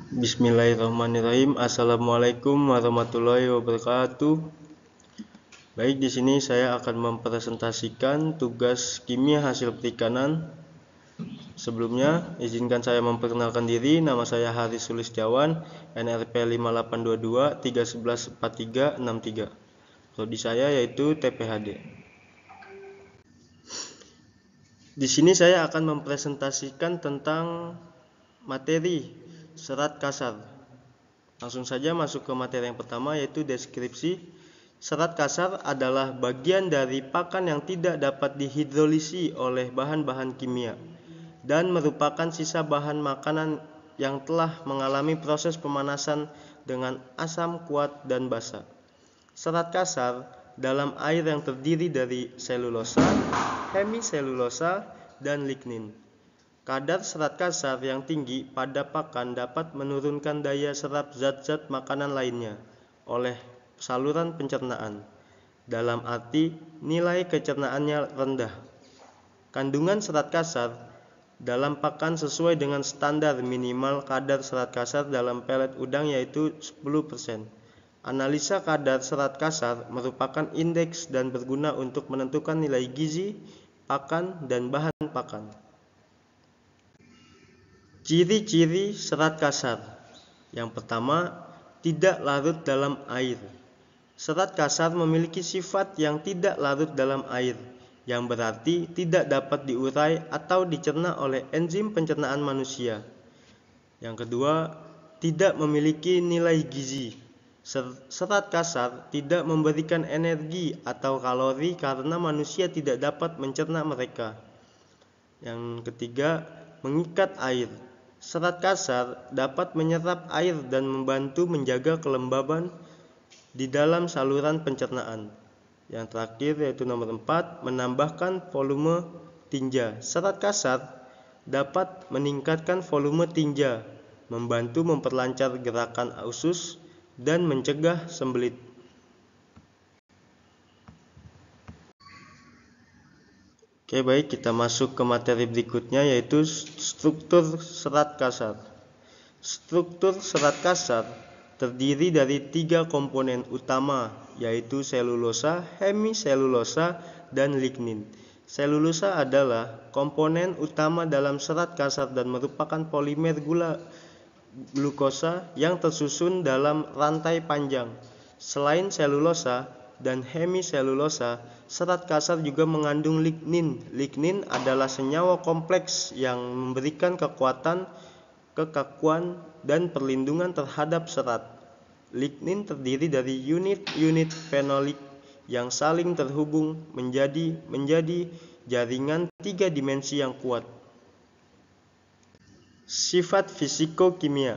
Bismillahirrahmanirrahim. Assalamualaikum warahmatullahi wabarakatuh. Baik, di sini saya akan mempresentasikan tugas kimia hasil perikanan. Sebelumnya, izinkan saya memperkenalkan diri. Nama saya Haris Sulistiawan, NRP 5822 311 4363. Prodi saya yaitu TPHD. Di sini saya akan mempresentasikan tentang materi serat kasar. Langsung saja masuk ke materi yang pertama, yaitu deskripsi. Serat kasar adalah bagian dari pakan yang tidak dapat dihidrolisi oleh bahan-bahan kimia dan merupakan sisa bahan makanan yang telah mengalami proses pemanasan dengan asam kuat dan basa. Serat kasar dalam air yang terdiri dari selulosa, hemiselulosa, dan lignin. Kadar serat kasar yang tinggi pada pakan dapat menurunkan daya serap zat-zat makanan lainnya oleh saluran pencernaan, dalam arti nilai kecernaannya rendah. Kandungan serat kasar dalam pakan sesuai dengan standar minimal kadar serat kasar dalam pelet udang, yaitu 10%. Analisa kadar serat kasar merupakan indeks dan berguna untuk menentukan nilai gizi pakan dan bahan pakan. Ciri-ciri serat kasar. Yang pertama, tidak larut dalam air. Serat kasar memiliki sifat yang tidak larut dalam air, yang berarti tidak dapat diurai atau dicerna oleh enzim pencernaan manusia. Yang kedua, tidak memiliki nilai gizi. Serat kasar tidak memberikan energi atau kalori karena manusia tidak dapat mencerna mereka. Yang ketiga, mengikat air. Serat kasar dapat menyerap air dan membantu menjaga kelembaban di dalam saluran pencernaan. Yang terakhir yaitu nomor 4, menambahkan volume tinja. Serat kasar dapat meningkatkan volume tinja, membantu memperlancar gerakan usus dan mencegah sembelit. Oke, baik, kita masuk ke materi berikutnya, yaitu struktur serat kasar. Struktur serat kasar terdiri dari 3 komponen utama, yaitu selulosa, hemiselulosa, dan lignin. Selulosa adalah komponen utama dalam serat kasar dan merupakan polimer glukosa yang tersusun dalam rantai panjang. Selain selulosa dan hemiselulosa, serat kasar juga mengandung lignin. Lignin adalah senyawa kompleks yang memberikan kekuatan, kekakuan, dan perlindungan terhadap serat. Lignin terdiri dari unit-unit fenolik yang saling terhubung menjadi jaringan 3 dimensi yang kuat. Sifat fisiko-kimia.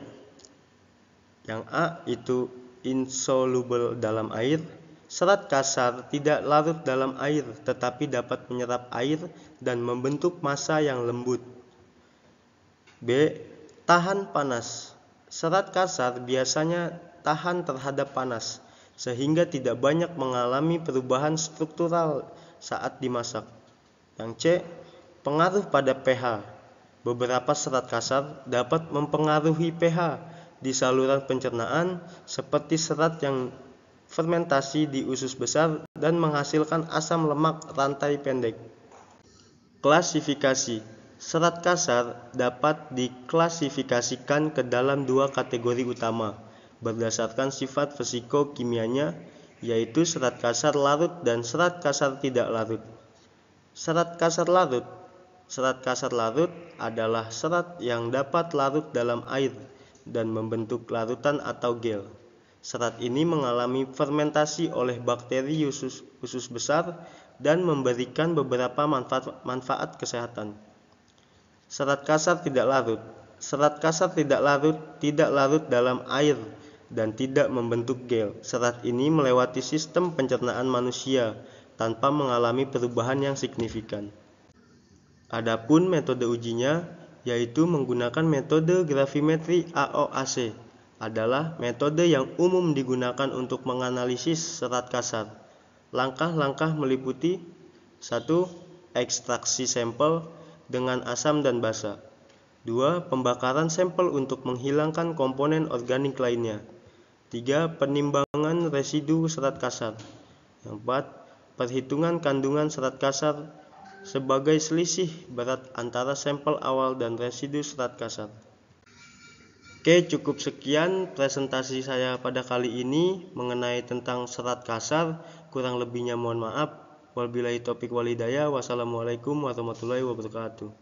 Yang A itu insoluble dalam air. Serat kasar tidak larut dalam air tetapi dapat menyerap air dan membentuk massa yang lembut. B. Tahan panas. Serat kasar biasanya tahan terhadap panas sehingga tidak banyak mengalami perubahan struktural saat dimasak. Yang C. Pengaruh pada pH. Beberapa serat kasar dapat mempengaruhi pH di saluran pencernaan, seperti serat yang fermentasi di usus besar dan menghasilkan asam lemak rantai pendek. Klasifikasi. Serat kasar dapat diklasifikasikan ke dalam 2 kategori utama berdasarkan sifat fisiko-kimianya, yaitu serat kasar larut dan serat kasar tidak larut. Serat kasar larut adalah serat yang dapat larut dalam air dan membentuk larutan atau gel. Serat ini mengalami fermentasi oleh bakteri usus besar dan memberikan beberapa manfaat kesehatan. Serat kasar tidak larut. Serat kasar tidak larut dalam air dan tidak membentuk gel. Serat ini melewati sistem pencernaan manusia tanpa mengalami perubahan yang signifikan. Adapun metode ujinya, yaitu menggunakan metode gravimetri AOAC, adalah metode yang umum digunakan untuk menganalisis serat kasar. Langkah-langkah meliputi 1. Ekstraksi sampel dengan asam dan basa. 2. Pembakaran sampel untuk menghilangkan komponen organik lainnya. 3. Penimbangan residu serat kasar. 4. Perhitungan kandungan serat kasar sebagai selisih berat antara sampel awal dan residu serat kasar. Oke, cukup sekian presentasi saya pada kali ini mengenai tentang serat kasar. Kurang lebihnya mohon maaf. Wabillahi taufiq walhidayah. Wassalamualaikum warahmatullahi wabarakatuh.